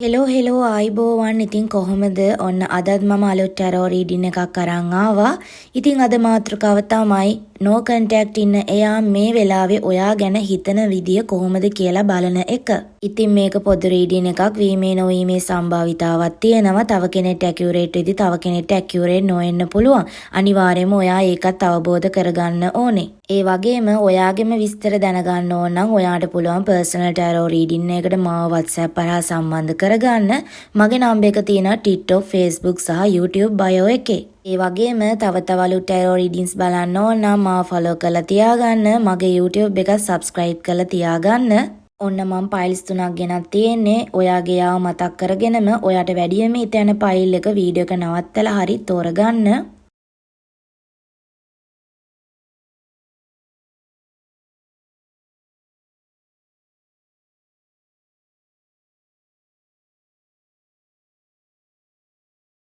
Hello ආයිබෝවන්. ඉතින් කොහොමද? ඔන්න අදත් මම අලුත් ටැරෝ රීඩින් එකක් අරන් ආවා. ඉතින් අද මාතෘකාව තමයි no contact ඉන්න එයා මේ වෙලාවේ ඔයා ගැන හිතන විදිය කොහොමද කියලා බලන එක. ඉතින් මේක පොදු රීඩින් එකක් වීමේ නොවීමේ සම්භාවිතාවක් තියෙනවා. තව කෙනෙක්ට ඇකියුරේට් වෙදි තව කෙනෙක්ට ඇකියුරේට් නොවෙන්න පුළුවන්. අනිවාර්යයෙන්ම ඔයා ඒකත් අවබෝධ කරගන්න ඕනේ. ඒ වගේම ඔයාගෙම විස්තර දැනගන්න ඕන නම් ඔයාට පුළුවන් පර්සනල් ටැරෝ රීඩින් එකකට මාව WhatsApp හරහා සම්බන්ධ කරගන්න. මගේ නම්බර් එක තියෙනවා TikTok, Facebook සහ YouTube bio එකේ. ඒ වගේම තව අලුත් ටැරෝ රීඩින්ස් බලන්න ඕන නම් මාව follow කරලා තියාගන්න. මගේ YouTube එක subscribe කරලා තියාගන්න. ඔන්න මම ෆයිල්ස් 3ක් ගෙනත් තියෙන්නේ. ඔයාගේ යාව මතක් කරගෙනම ඔයාට වැඩියෙන්ම හිතන ෆයිල් එක වීඩියෝ එක නවත්තලා හරි තෝරගන්න.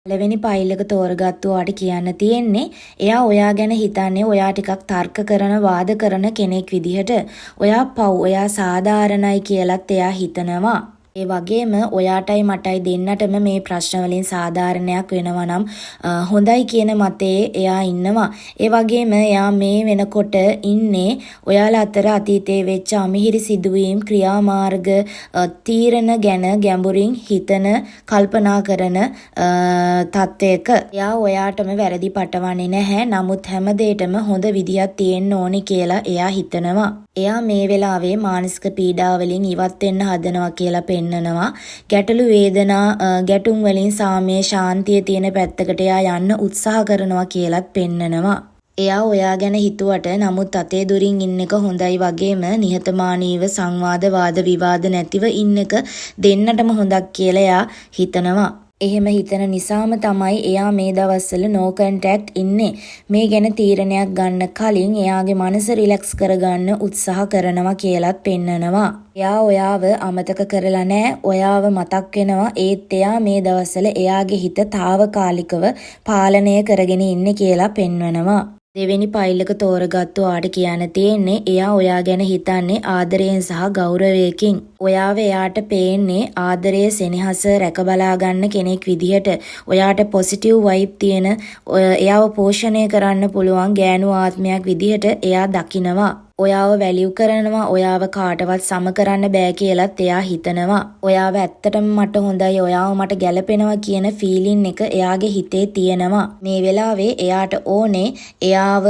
පළවෙනි ෆයිල් එක තෝරගත්තු ඔයාට කියන්න තියෙන්නේ එයා ඔයා ගැන හිතන්නේ ඔයා ටිකක් තර්ක කරන වාද කරන කෙනෙක් විදිහට. ඔයා ඔයා සාධාරණයි කියලත් එයා හිතනවා. ඒ වගේම ඔයාටයි මටයි දෙන්නටම මේ ප්‍රශ්න වලින් සාධාරණයක් වෙනවා නම් හොඳයි කියන මතේ එයා ඉන්නවා. ඒ වගේම එයා මේ වෙනකොට ඉන්නේ ඔයාලා අතර අතීතයේ වෙච්ච අමිහිරි සිදුවීම් ක්‍රියාමාර්ග තීරණ ගැන ගැඹුරින් හිතන කල්පනා කරන තත්වයක. එයා ඔයාටම වැරදි පටවන්නේ නැහැ. නමුත් හැම දෙයකම හොඳ විදියක් තියෙන්න ඕනි කියලා එයා හිතනවා. එයා මේ වෙලාවේ මානසික පීඩා වලින් ඉවත් වෙන්න හදනවා කියලා පෙන්නනවා. ගැටලු වේදනා ගැටුම් වලින් සාමයේ ශාන්තිය තියෙන පැත්තකට එයා යන්න උත්සාහ කරනවා කියලත් පෙන්නනවා. එයා ඔයා ගැන හිතුවට නමුත් අතේ දුරින් ඉන්න එක හොඳයි වගේම නිහතමානීව සංවාද වාද විවාද නැතිව ඉන්න එක දෙන්නටම හොඳක් කියලා එයා හිතනවා. එහෙම හිතන නිසාම තමයි එයා මේ දවස්වල no contact ඉන්නේ. මේ ගැන තීරණයක් ගන්න කලින් එයාගේ මනස රිලැක්ස් කරගන්න උත්සාහ කරනවා කියලත් පෙන්නනවා. එයා ඔයාව අමතක කරලා නැහැ. ඔයාව මතක් වෙනවා. ඒත් එයා මේ දවස්වල එයාගේ හිත తాවකාලිකව පාලනය කරගෙන ඉන්නේ කියලා පෙන්වනවා. දෙවෙනි ෆයිල් එක තෝරගත්තු ඔයාට කියන්න තියෙන්නේ එයා ඔයා ගැන හිතන්නේ ආදරයෙන් සහ ගෞරවයකින්. ඔයාව එයාට පේන්නේ ආදරය සෙනෙහස රැක බලා ගන්න කෙනෙක් විදිහට. ඔයාට පොසිටිව් වයිබ් තියෙන එයාව පෝෂණය කරන්න පුළුවන් ගෑනු ආත්මයක් විදිහට එයා දකිනවා. ඔයාව වැලියු කරනවා. ඔයාව කාටවත් සම කරන්න බෑ කියලත් එයා හිතනවා. ඔයාව ඇත්තටම මට හොඳයි, ඔයාව මට ගැළපෙනවා කියන ෆීලින් එක එයාගේ හිතේ තියෙනවා. මේ වෙලාවේ එයාට ඕනේ එයාව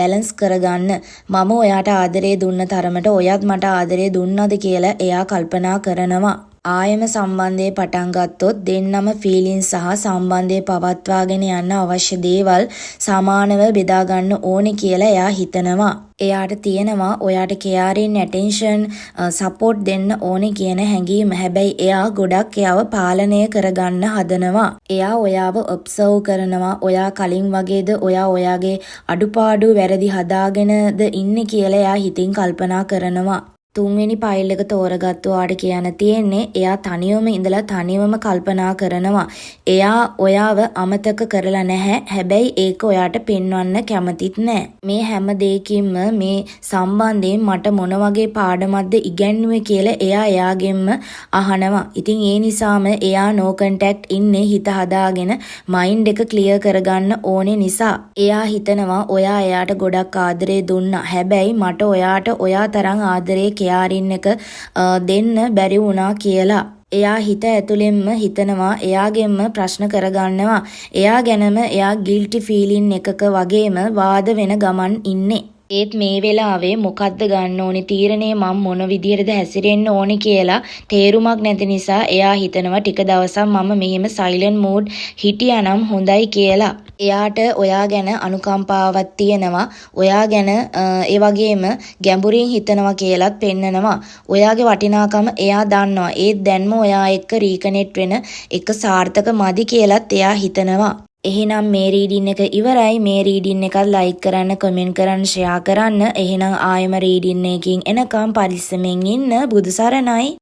බැලන්ස් කරගන්න. මම ඔයාට ආදරේ දුන්න තරමට ඔයත් මට ආදරේ දුන්නද කියලා එයා කල්පනා කරනවා. ආයම සම්බන්ධයේ පටන් ගත්තොත් දෙන්නම ෆීලිං සහ සම්බන්ධය පවත්වාගෙන යන්න අවශ්‍ය දේවල් සමානව බෙදා ගන්න ඕනේ කියලා එයා හිතනවා. එයාට තියෙනවා ඔයාට කෙයාරින් ඇටෙන්ෂන් සපෝට් දෙන්න ඕනේ කියන හැඟීම. හැබැයි එයා ගොඩක් එයාව පාලනය කරගන්න හදනවා. එයා ඔයාව ඔබ්සර්ව් කරනවා. ඔයා කලින් වගේද ඔයා ඔයාගේ අඩුපාඩු වැරදි හදාගෙනද ඉන්නේ කියලා එයා හිතින් කල්පනා කරනවා. තුන්වෙනි ෆයිල් එක තෝරගත්තු ඔයාට කියන්න තියෙන්නේ එයා තනියම ඉඳලා තනියම කල්පනා කරනවා. එයා ඔයාව අමතක කරලා නැහැ. හැබැයි ඒක ඔයාට පෙන්වන්න කැමතිත් නැහැ. මේ හැම දෙයකින්ම මේ සම්බන්ධයෙන් මට මොන වගේ පාඩමක්ද ඉගැන්වුවේ කියලා එයා එයාගෙන්ම අහනවා. ඉතින් ඒ නිසාම එයා no contact ඉන්නේ හිත හදාගෙන මයින්ඩ් එක ක්ලියර් කරගන්න ඕනේ නිසා. එයා හිතනවා ඔයා එයාට ගොඩක් ආදරේ දුන්නා. හැබැයි මට ඔයාට ඔයා තරම් ආදරේ කෙයාරින් එක දෙන්න බැරි වුණා කියලා. එයා හිත ඇතුළෙන්ම හිතනවා. එයාගෙන්ම ප්‍රශ්න කරගන්නවා. එයා ගැනම එයා ගිල්ටි ෆීලින් එකක වගේම වාද වෙන ගමන් ඉන්නේ. ඒත් මේ වෙලාවේ මොකද්ද ගන්න ඕනේ තීරණේ මම මොන විදියටද හැසිරෙන්න ඕනේ කියලා තේරුමක් නැති නිසා එයා හිතනවා ටික දවසක් මම මෙහෙම සයිලන්ට් මූඩ් හිටියානම් හොඳයි කියලා. එයාට ඔයා ගැන අනුකම්පාවක් තියෙනවා. ඔයා ගැන ඒ වගේම ගැඹුරින් හිතනවා කියලාත් පෙන්නනවා. ඔයාගේ වටිනාකම එයා දන්නවා. ඒත් දැන්ම ඔයා එක්ක රීකනෙක්ට් වෙන එක සාර්ථක මදි කියලාත් එයා හිතනවා. එහෙනම් මේ රීඩින් එක ඉවරයි. මේ රීඩින් එකත් ලයික් කරන්න, කමෙන්ට් කරන්න, ෂෙයා කරන්න. එහෙනම් ආයෙම රීඩින් එකකින් එනකම් පරිස්සමෙන් ඉන්න. බුදු සරණයි.